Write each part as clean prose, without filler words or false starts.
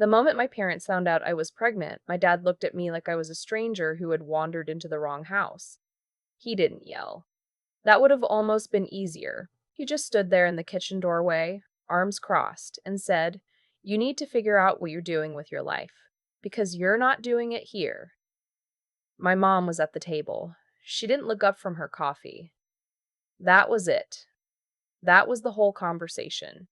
The moment my parents found out I was pregnant, my dad looked at me like I was a stranger who had wandered into the wrong house. He didn't yell. That would have almost been easier. He just stood there in the kitchen doorway, arms crossed, and said, "You need to figure out what you're doing with your life, because you're not doing it here." My mom was at the table. She didn't look up from her coffee. That was it. That was the whole conversation.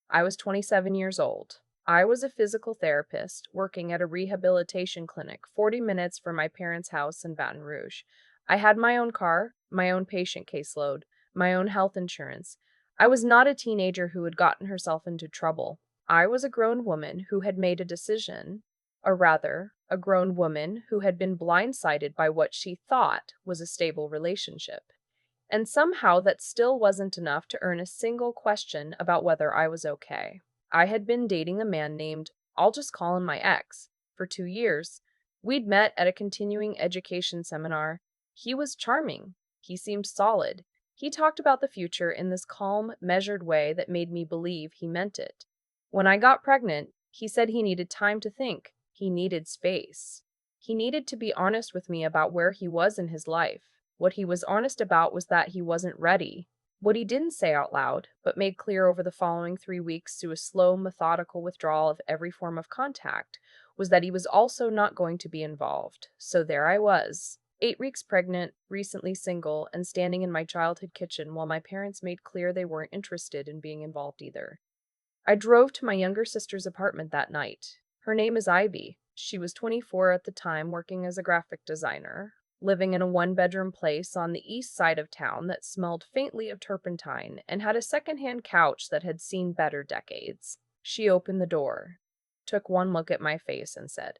I was 27 years old. I was a physical therapist working at a rehabilitation clinic 40 minutes from my parents' house in Baton Rouge. I had my own car, my own patient caseload, my own health insurance. I was not a teenager who had gotten herself into trouble. I was a grown woman who had made a decision, or rather, a grown woman who had been blindsided by what she thought was a stable relationship. And somehow that still wasn't enough to earn a single question about whether I was okay. I had been dating a man named, I'll just call him my ex, for 2 years. We'd met at a continuing education seminar. He was charming. He seemed solid. He talked about the future in this calm, measured way that made me believe he meant it. When I got pregnant, he said he needed time to think. He needed space. He needed to be honest with me about where he was in his life. What he was honest about was that he wasn't ready. What he didn't say out loud, but made clear over the following 3 weeks through a slow, methodical withdrawal of every form of contact, was that he was also not going to be involved. So there I was, 8 weeks pregnant, recently single, and standing in my childhood kitchen while my parents made clear they weren't interested in being involved either. I drove to my younger sister's apartment that night. Her name is Ivy. She was 24 at the time, working as a graphic designer, living in a one-bedroom place on the east side of town that smelled faintly of turpentine and had a second-hand couch that had seen better decades. She opened the door, took one look at my face, and said,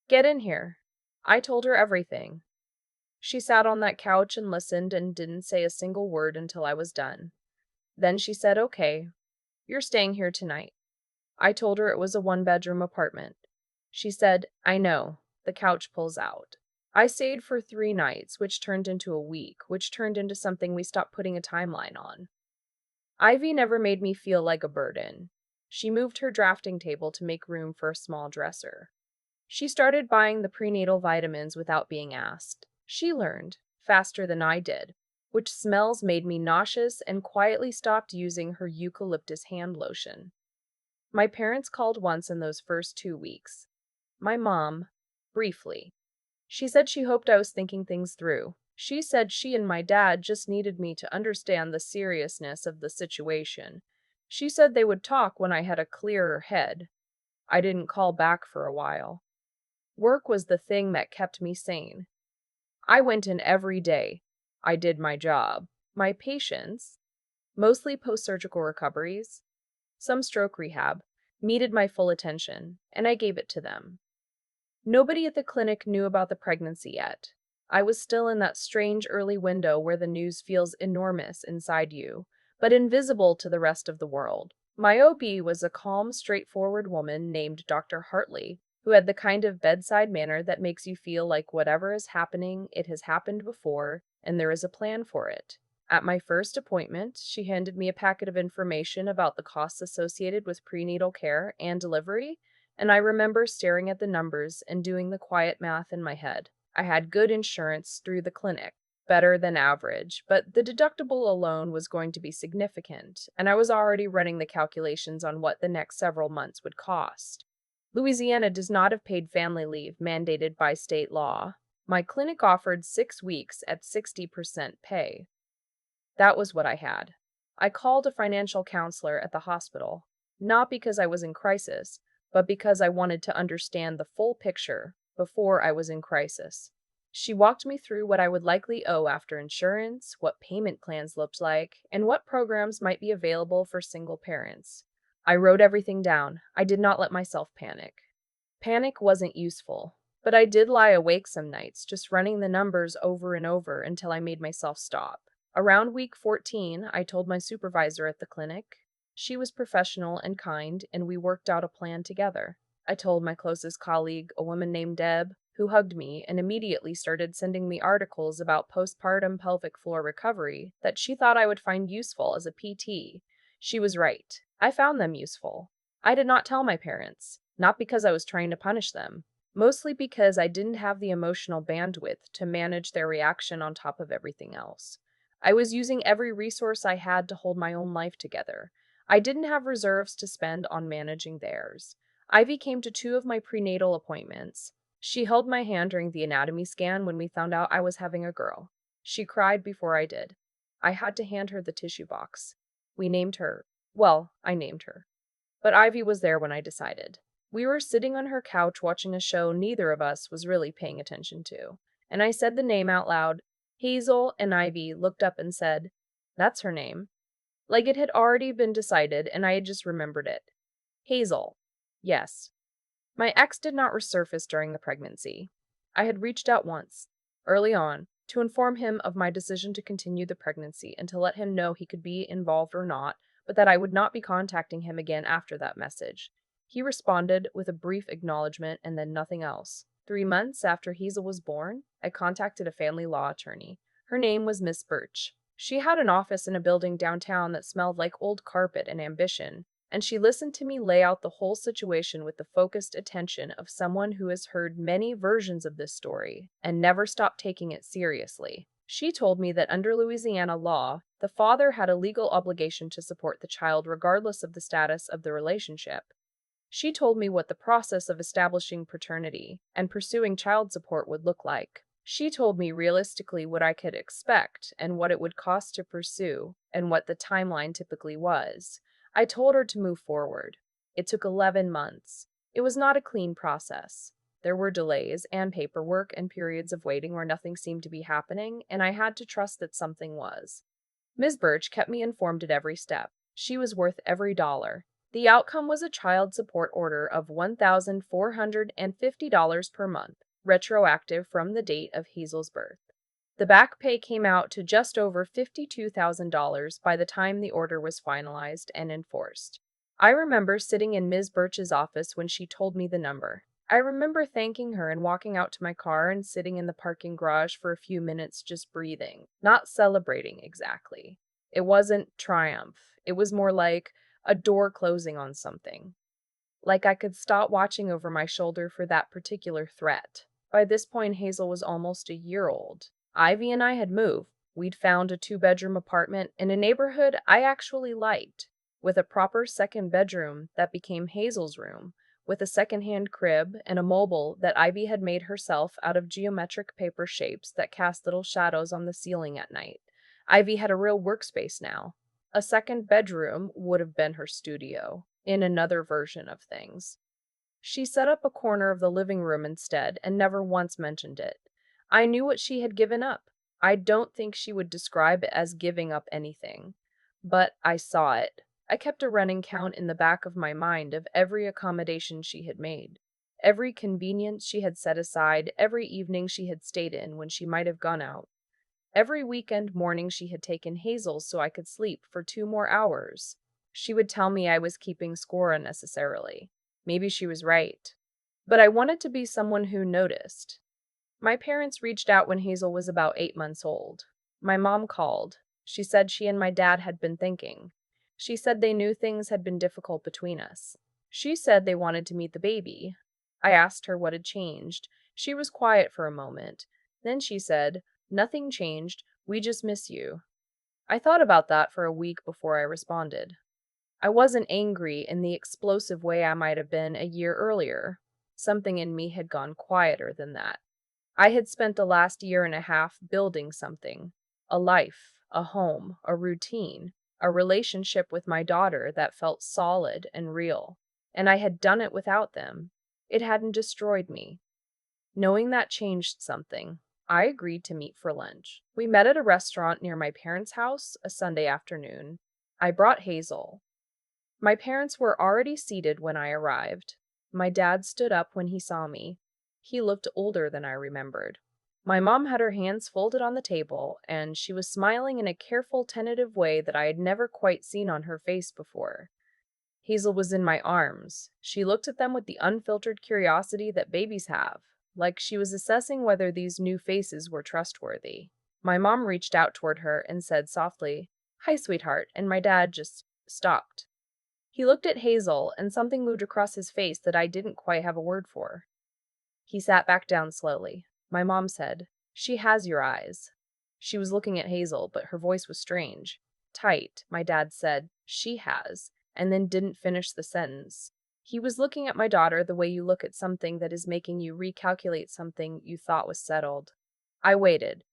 "Get in here." I told her everything. She sat on that couch and listened and didn't say a single word until I was done. Then she said, "Okay, you're staying here tonight." I told her it was a one-bedroom apartment. She said, "I know. The couch pulls out." I stayed for 3 nights, which turned into a week, which turned into something we stopped putting a timeline on. Ivy never made me feel like a burden. She moved her drafting table to make room for a small dresser. She started buying the prenatal vitamins without being asked. She learned, faster than I did, which smells made me nauseous and quietly stopped using her eucalyptus hand lotion. My parents called once in those first 2 weeks. My mom, briefly. She said she hoped I was thinking things through. She said she and my dad just needed me to understand the seriousness of the situation. She said they would talk when I had a clearer head. I didn't call back for a while. Work was the thing that kept me sane. I went in every day. I did my job. My patients, mostly post-surgical recoveries, some stroke rehab, needed my full attention, and I gave it to them. Nobody at the clinic knew about the pregnancy yet. I was still in that strange early window where the news feels enormous inside you, but invisible to the rest of the world. My OB was a calm, straightforward woman named Dr. Hartley, who had the kind of bedside manner that makes you feel like whatever is happening, it has happened before, and there is a plan for it. At my first appointment, she handed me a packet of information about the costs associated with prenatal care and delivery, and I remember staring at the numbers and doing the quiet math in my head. I had good insurance through the clinic, better than average, but the deductible alone was going to be significant, and I was already running the calculations on what the next several months would cost. Louisiana does not have paid family leave mandated by state law. My clinic offered 6 weeks at 60% pay. That was what I had. I called a financial counselor at the hospital, not because I was in crisis, but because I wanted to understand the full picture before I was in crisis. She walked me through what I would likely owe after insurance, what payment plans looked like, and what programs might be available for single parents. I wrote everything down. I did not let myself panic. Panic wasn't useful, but I did lie awake some nights, just running the numbers over and over until I made myself stop. Around week 14, I told my supervisor at the clinic. She was professional and kind, and we worked out a plan together. I told my closest colleague, a woman named Deb, who hugged me and immediately started sending me articles about postpartum pelvic floor recovery that she thought I would find useful as a PT. She was right. I found them useful. I did not tell my parents. not because I was trying to punish them, mostly because I didn't have the emotional bandwidth to manage their reaction on top of everything else. I was using every resource I had to hold my own life together. I didn't have reserves to spend on managing theirs. Ivy came to two of my prenatal appointments. She held my hand during the anatomy scan when we found out I was having a girl. She cried before I did. I had to hand her the tissue box. We named her. Well, I named her. But Ivy was there when I decided. We were sitting on her couch watching a show neither of us was really paying attention to, and I said the name out loud. Hazel and Ivy looked up and said, "That's her name." Like it had already been decided and I had just remembered it. Hazel. Yes. My ex did not resurface during the pregnancy. I had reached out once, early on, to inform him of my decision to continue the pregnancy and to let him know he could be involved or not, but that I would not be contacting him again after that message. He responded with a brief acknowledgement and then nothing else. 3 months after Hazel was born, I contacted a family law attorney. Her name was Miss Birch. She had an office in a building downtown that smelled like old carpet and ambition, and she listened to me lay out the whole situation with the focused attention of someone who has heard many versions of this story and never stopped taking it seriously. She told me that under Louisiana law, the father had a legal obligation to support the child regardless of the status of the relationship. She told me what the process of establishing paternity and pursuing child support would look like. She told me realistically what I could expect and what it would cost to pursue and what the timeline typically was. I told her to move forward. It took 11 months. It was not a clean process. There were delays and paperwork and periods of waiting where nothing seemed to be happening, and I had to trust that something was. Ms. Birch kept me informed at every step. She was worth every dollar. The outcome was a child support order of $1,450 per month, retroactive from the date of Hazel's birth. The back pay came out to just over $52,000 by the time the order was finalized and enforced. I remember sitting in Ms. Birch's office when she told me the number. I remember thanking her and walking out to my car and sitting in the parking garage for a few minutes just breathing, not celebrating exactly. It wasn't triumph. It was more like a door closing on something. Like I could stop watching over my shoulder for that particular threat. By this point, Hazel was almost a year old. Ivy and I had moved. We'd found a 2-bedroom apartment in a neighborhood I actually liked, with a proper second bedroom that became Hazel's room, with a secondhand crib and a mobile that Ivy had made herself out of geometric paper shapes that cast little shadows on the ceiling at night. Ivy had a real workspace now. A second bedroom would have been her studio, in another version of things. She set up a corner of the living room instead and never once mentioned it. I knew what she had given up. I don't think she would describe it as giving up anything, but I saw it. I kept a running count in the back of my mind of every accommodation she had made, every convenience she had set aside, every evening she had stayed in when she might have gone out. Every weekend morning she had taken Hazel so I could sleep for 2 more hours. She would tell me I was keeping score unnecessarily. Maybe she was right. But I wanted to be someone who noticed. My parents reached out when Hazel was about 8 months old. My mom called. She said she and my dad had been thinking. She said they knew things had been difficult between us. She said they wanted to meet the baby. I asked her what had changed. She was quiet for a moment. Then she said, "Nothing changed. We just miss you." I thought about that for a week before I responded. I wasn't angry in the explosive way I might have been a year earlier. Something in me had gone quieter than that. I had spent the last year and a half building something, a life, a home, a routine, a relationship with my daughter that felt solid and real, and I had done it without them. It hadn't destroyed me. Knowing that changed something, I agreed to meet for lunch. We met at a restaurant near my parents' house a Sunday afternoon. I brought Hazel. My parents were already seated when I arrived. My dad stood up when he saw me. He looked older than I remembered. My mom had her hands folded on the table, and she was smiling in a careful, tentative way that I had never quite seen on her face before. Hazel was in my arms. She looked at them with the unfiltered curiosity that babies have, like she was assessing whether these new faces were trustworthy. My mom reached out toward her and said softly, "Hi, sweetheart," and my dad just stopped. He looked at Hazel, and something moved across his face that I didn't quite have a word for. He sat back down slowly. My mom said, "She has your eyes." She was looking at Hazel, but her voice was strange. Tight, my dad said, "She has," and then didn't finish the sentence. He was looking at my daughter the way you look at something that is making you recalculate something you thought was settled. I waited.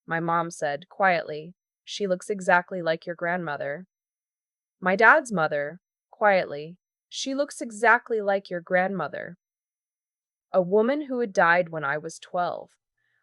My mom said, quietly, "She looks exactly like your grandmother." My dad's mother, quietly, "She looks exactly like your grandmother." A woman who had died when I was 12.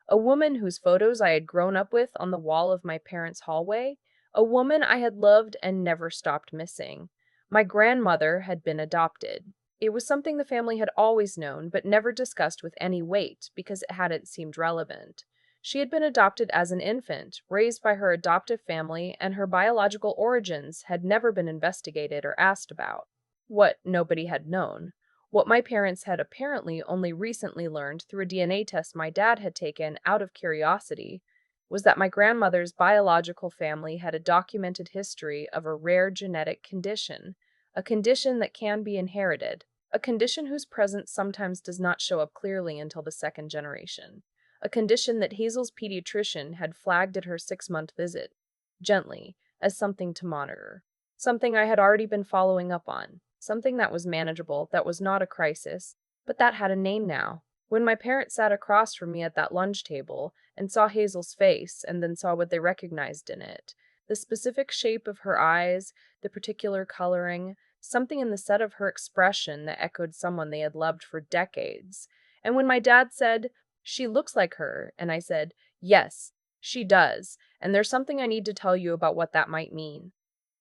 A woman whose photos I had grown up with on the wall of my parents' hallway. A woman I had loved and never stopped missing. My grandmother had been adopted. It was something the family had always known, but never discussed with any weight because it hadn't seemed relevant. She had been adopted as an infant, raised by her adoptive family, and her biological origins had never been investigated or asked about. What nobody had known. What my parents had apparently only recently learned through a DNA test my dad had taken out of curiosity was that my grandmother's biological family had a documented history of a rare genetic condition, a condition that can be inherited, a condition whose presence sometimes does not show up clearly until the second generation, a condition that Hazel's pediatrician had flagged at her 6-month visit, gently, as something to monitor, something I had already been following up on. Something that was manageable, that was not a crisis, but that had a name now. When my parents sat across from me at that lunch table and saw Hazel's face and then saw what they recognized in it, the specific shape of her eyes, the particular coloring, something in the set of her expression that echoed someone they had loved for decades. And when my dad said, "She looks like her," and I said, "Yes, she does, and there's something I need to tell you about what that might mean."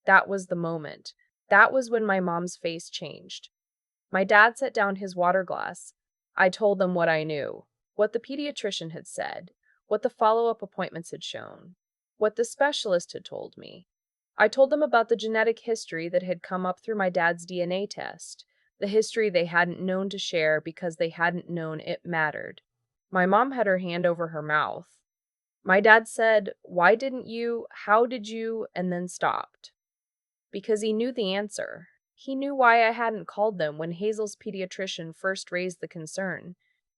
That was the moment. That was when my mom's face changed. My dad set down his water glass. I told them what I knew, what the pediatrician had said, what the follow-up appointments had shown, what the specialist had told me. I told them about the genetic history that had come up through my dad's DNA test, the history they hadn't known to share because they hadn't known it mattered. My mom had her hand over her mouth. My dad said, "Why didn't you? How did you?" and then stopped. Because he knew the answer. He knew why I hadn't called them when Hazel's pediatrician first raised the concern.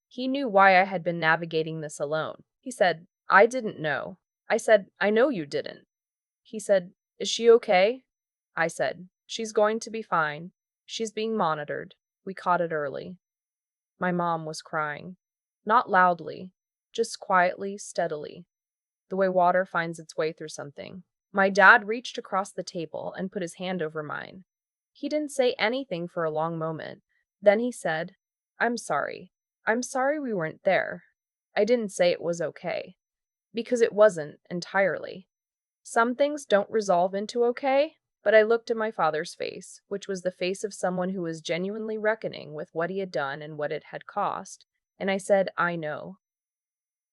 He knew why I had been navigating this alone. He said, "I didn't know." I said, "I know you didn't." He said, "Is she okay?" I said, "She's going to be fine. She's being monitored. We caught it early." My mom was crying. Not loudly, just quietly, steadily, the way water finds its way through something. My dad reached across the table and put his hand over mine. He didn't say anything for a long moment. Then he said, "I'm sorry. I'm sorry we weren't there." I didn't say it was okay, because it wasn't entirely. Some things don't resolve into okay, but I looked at my father's face, which was the face of someone who was genuinely reckoning with what he had done and what it had cost, and I said, "I know."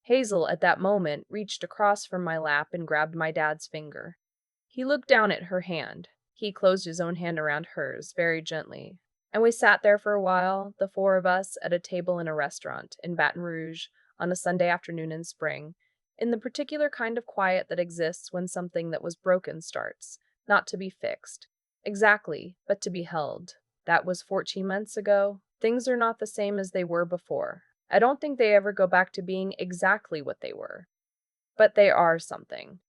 Hazel, at that moment, reached across from my lap and grabbed my dad's finger. He looked down at her hand. He closed his own hand around hers, very gently. And we sat there for a while, the four of us, at a table in a restaurant in Baton Rouge on a Sunday afternoon in spring, in the particular kind of quiet that exists when something that was broken starts, not to be fixed. Exactly, but to be held. That was 14 months ago. Things are not the same as they were before. I don't think they ever go back to being exactly what they were. But they are something.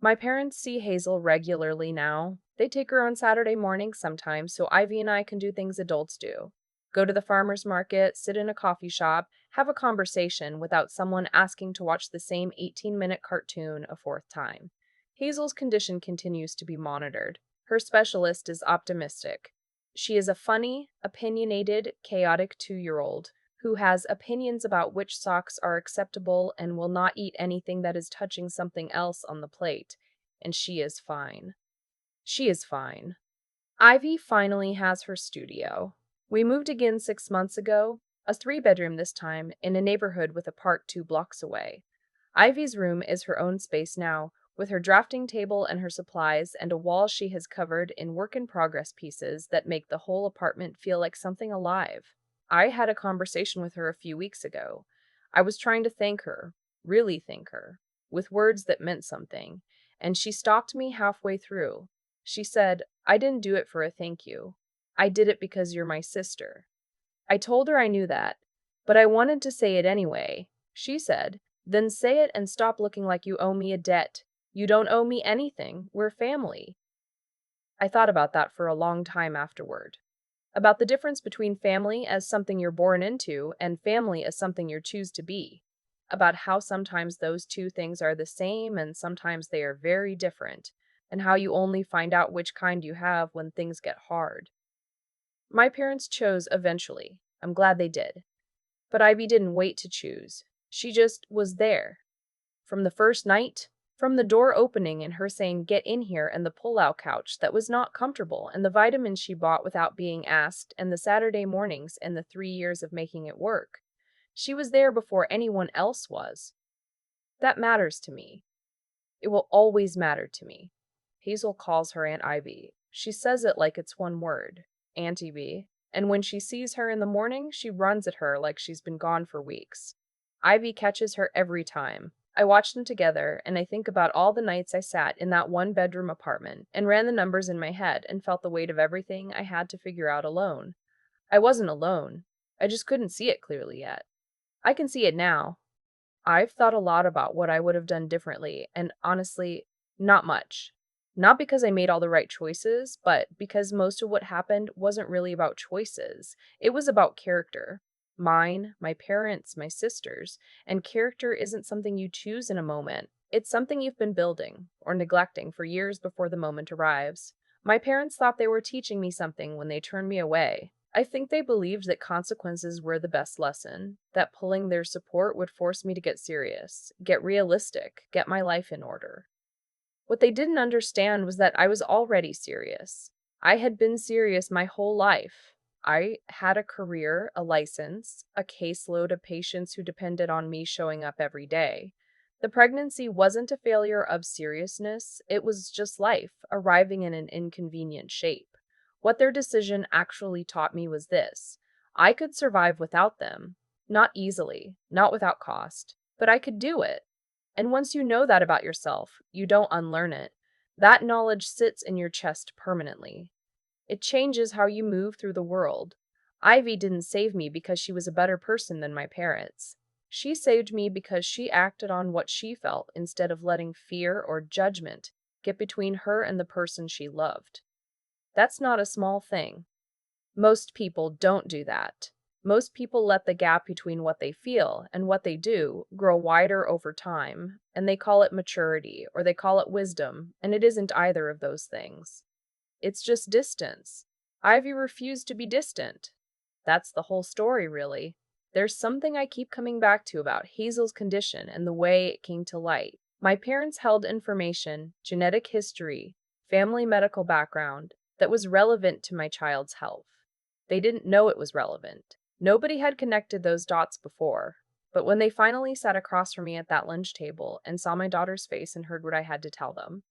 My parents see Hazel regularly now. They take her on Saturday mornings sometimes so Ivy and I can do things adults do. Go to the farmer's market, sit in a coffee shop, have a conversation without someone asking to watch the same 18-minute cartoon a fourth time. Hazel's condition continues to be monitored. Her specialist is optimistic. She is a funny, opinionated, chaotic 2-year-old who has opinions about which socks are acceptable and will not eat anything that is touching something else on the plate. And she is fine. She is fine. Ivy finally has her studio. We moved again 6 months ago, a 3-bedroom this time, in a neighborhood with a park 2 blocks away. Ivy's room is her own space now, with her drafting table and her supplies and a wall she has covered in work-in-progress pieces that make the whole apartment feel like something alive. I had a conversation with her a few weeks ago. I was trying to thank her, really thank her, with words that meant something, and she stopped me halfway through. She said, "I didn't do it for a thank you. I did it because you're my sister. I told her I knew that, but I wanted to say it anyway. She said, then say it and stop looking like you owe me a debt. You don't owe me anything. We're family. I thought about that for a long time afterward. About the difference between family as something you're born into and family as something you choose to be. About how sometimes those two things are the same and sometimes they are very different, and how you only find out which kind you have when things get hard. My parents chose eventually. I'm glad they did. But Ivy didn't wait to choose. She just was there. From the first night, from the door opening and her saying, "Get in here," and the pull-out couch that was not comfortable, and the vitamins she bought without being asked, and the Saturday mornings and the 3 years of making it work. She was there before anyone else was. That matters to me. It will always matter to me. Hazel calls her Aunt Ivy. She says it like it's one word, Auntie V. And when she sees her in the morning, she runs at her like she's been gone for weeks. Ivy catches her every time. I watch them together, and I think about all the nights I sat in that one-bedroom apartment and ran the numbers in my head and felt the weight of everything I had to figure out alone. I wasn't alone. I just couldn't see it clearly yet. I can see it now. I've thought a lot about what I would have done differently, and honestly, not much. Not because I made all the right choices, but because most of what happened wasn't really about choices. It was about character. Mine, my parents, my sisters, and character isn't something you choose in a moment. It's something you've been building or neglecting for years before the moment arrives. My parents thought they were teaching me something when they turned me away. I think they believed that consequences were the best lesson, that pulling their support would force me to get serious, get realistic, get my life in order. What they didn't understand was that I was already serious. I had been serious my whole life. I had a career, a license, a caseload of patients who depended on me showing up every day. The pregnancy wasn't a failure of seriousness, it was just life, arriving in an inconvenient shape. What their decision actually taught me was this: I could survive without them. Not easily, not without cost, but I could do it. And once you know that about yourself, you don't unlearn it. That knowledge sits in your chest permanently. It changes how you move through the world. Ivy didn't save me because she was a better person than my parents. She saved me because she acted on what she felt instead of letting fear or judgment get between her and the person she loved. That's not a small thing. Most people don't do that. Most people let the gap between what they feel and what they do grow wider over time, and they call it maturity or they call it wisdom, and it isn't either of those things. It's just distance. Ivy refused to be distant. That's the whole story, really. There's something I keep coming back to about Hazel's condition and the way it came to light. My parents held information, genetic history, family medical background that was relevant to my child's health. They didn't know it was relevant. Nobody had connected those dots before. But when they finally sat across from me at that lunch table and saw my daughter's face and heard what I had to tell them,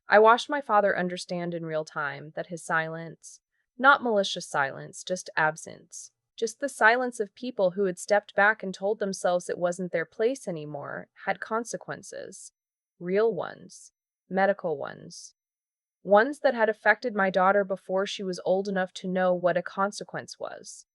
I watched my father understand in real time that his silence, not malicious silence, just absence, just the silence of people who had stepped back and told themselves it wasn't their place anymore, had consequences. Real ones. Medical ones. Ones that had affected my daughter before she was old enough to know what a consequence was.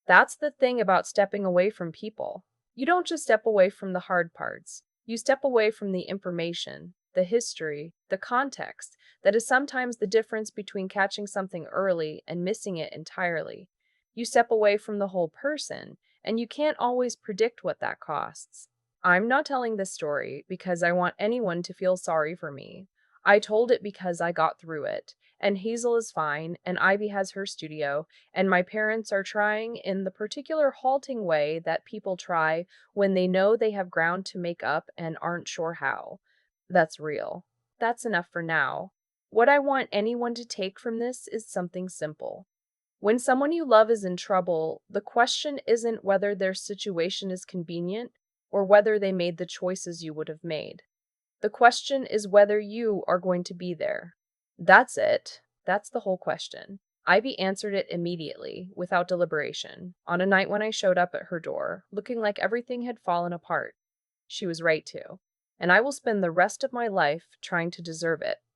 That's the thing about stepping away from people. You don't just step away from the hard parts. You step away from the information, the history, the context that is sometimes the difference between catching something early and missing it entirely. You step away from the whole person, and you can't always predict what that costs. I'm not telling this story because I want anyone to feel sorry for me. I told it because I got through it, and Hazel is fine, and Ivy has her studio, and my parents are trying in the particular halting way that people try when they know they have ground to make up and aren't sure how. That's real. That's enough for now. What I want anyone to take from this is something simple. When someone you love is in trouble, the question isn't whether their situation is convenient or whether they made the choices you would have made. The question is whether you are going to be there. That's it. That's the whole question. Ivy answered it immediately, without deliberation, on a night when I showed up at her door, looking like everything had fallen apart. She was right to. And I will spend the rest of my life trying to deserve it.